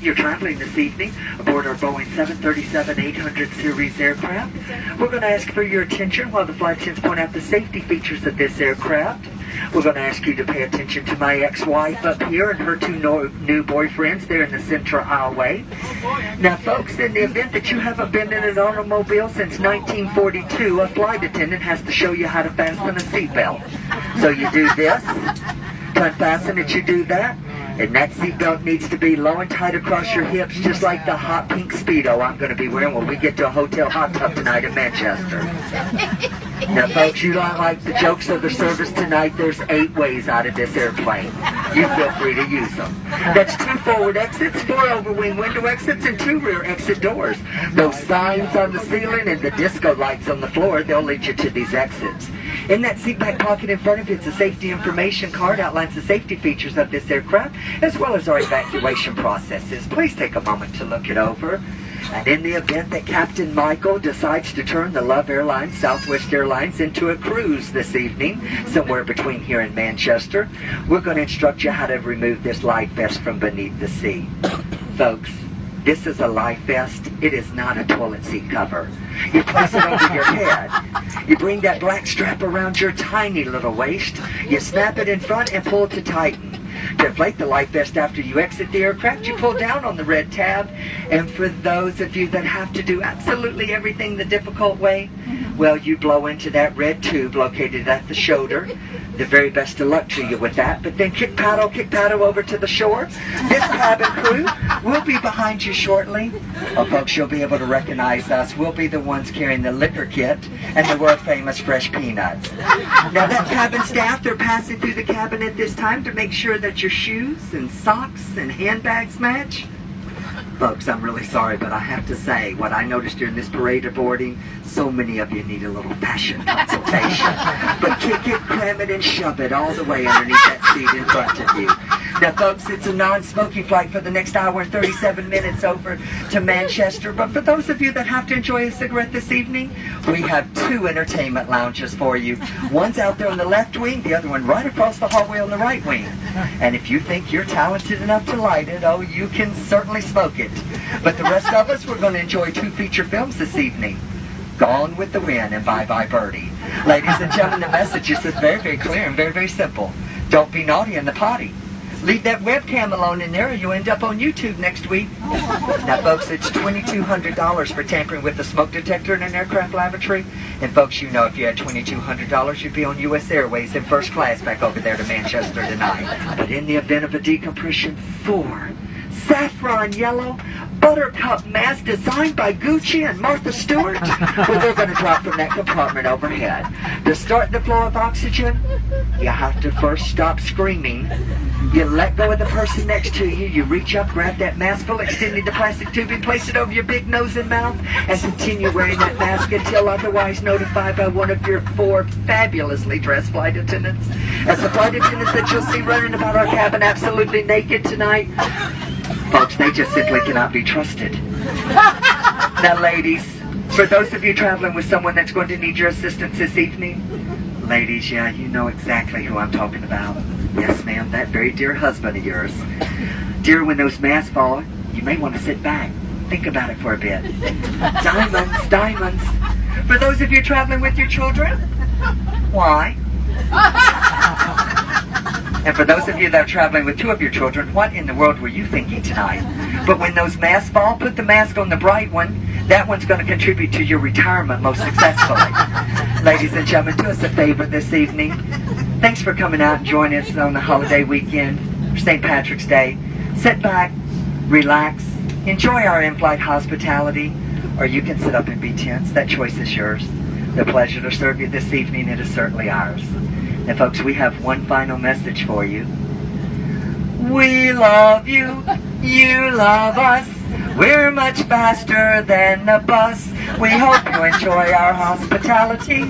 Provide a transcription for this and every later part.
You're traveling this evening aboard our Boeing 737-800 series aircraft. We're going to ask for your attention while the flight attendants point out the safety features of this aircraft. We're going to ask you to pay attention to my ex-wife up here and her two new boyfriends there in the center aisleway. Now, folks, in the event that you haven't been in an automobile since 1942, a flight attendant has to show you how to fasten a seatbelt. So you do this, to unfasten it, you do that. And that seatbelt needs to be low and tight across your hips, just like the hot pink Speedo I'm going to be wearing when we get to a hotel hot tub tonight in Manchester. Now, folks, you don't like the jokes of the service tonight. There's 8 ways out of this airplane. You feel free to use them. That's 2 forward exits, 4 overwing window exits, and 2 rear exit doors. Those signs on the ceiling and the disco lights on the floor, they'll lead you to these exits. In that seat back pocket in front of you, it's a safety information card, outlines the safety features of this aircraft, as well as our evacuation processes. Please take a moment to look it over. And in the event that Captain Michael decides to turn the Love Airlines, Southwest Airlines, into a cruise this evening, somewhere between here and Manchester, we're going to instruct you how to remove this life vest from beneath the seat. Folks, this is a life vest. It is not a toilet seat cover. You place it over your head. You bring that black strap around your tiny little waist. You snap it in front and pull to tighten. To inflate the life vest after you exit the aircraft, you pull down on the red tab. And for those of you that have to do absolutely everything the difficult way, well, you blow into that red tube located at the shoulder. The very best of luck to you with that. But then kick paddle over to the shore. This cabin crew will be behind you shortly. Oh, folks, you'll be able to recognize us. We'll be the ones carrying the liquor kit and the world famous fresh peanuts. Now, that cabin staff, they're passing through the cabin at this time to make sure that your shoes and socks and handbags match. Folks, I'm really sorry, but I have to say, what I noticed during this parade of boarding, so many of you need a little fashion consultation. But kick it, cram it, and shove it all the way underneath that seat in front of you. Now, folks, it's a non-smoking flight for the next hour and 37 minutes over to Manchester. But for those of you that have to enjoy a cigarette this evening, we have 2 entertainment lounges for you. One's out there on the left wing, the other one right across the hallway on the right wing. And if you think you're talented enough to light it, oh, you can certainly smoke it. But the rest of us, we're going to enjoy 2 feature films this evening. Gone with the Wind and Bye Bye Birdie. Ladies and gentlemen, the message is very, very clear and very, very simple. Don't be naughty in the potty. Leave that webcam alone in there or you'll end up on YouTube next week. Now, folks, it's $2,200 for tampering with a smoke detector in an aircraft lavatory. And, folks, you know if you had $2,200, you'd be on U.S. Airways in first class back over there to Manchester tonight. But in the event of a decompression, 4 saffron yellow buttercup mask designed by Gucci and Martha Stewart. Well, they're going to drop from that compartment overhead. To start the flow of oxygen, you have to first stop screaming. You let go of the person next to you. You reach up, grab that mask full, extending the plastic tubing, place it over your big nose and mouth, and continue wearing that mask until otherwise notified by one of your 4 fabulously dressed flight attendants. As the flight attendants that you'll see running about our cabin absolutely naked tonight, folks, they just simply cannot be trusted. Now, ladies, for those of you traveling with someone that's going to need your assistance this evening, ladies, yeah, you know exactly who I'm talking about. Yes, ma'am, that very dear husband of yours. Dear, when those masks fall, you may want to sit back. Think about it for a bit. Diamonds, diamonds. For those of you traveling with your children, why? And for those of you that are traveling with 2 of your children, what in the world were you thinking tonight? But when those masks fall, put the mask on the bright one. That one's going to contribute to your retirement most successfully. Ladies and gentlemen, do us a favor this evening. Thanks for coming out and joining us on the holiday weekend for St. Patrick's Day. Sit back, relax, enjoy our in-flight hospitality, or you can sit up and be tense. That choice is yours. The pleasure to serve you this evening, it is certainly ours. And folks, we have one final message for you. We love you, you love us. We're much faster than a bus. We hope you enjoy our hospitality.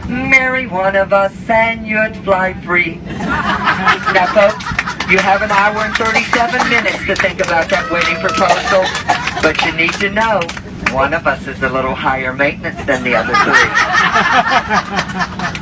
Marry one of us and you'd fly free. Now, folks, you have an hour and 37 minutes to think about that wedding proposal. But you need to know, one of us is a little higher maintenance than the other 3.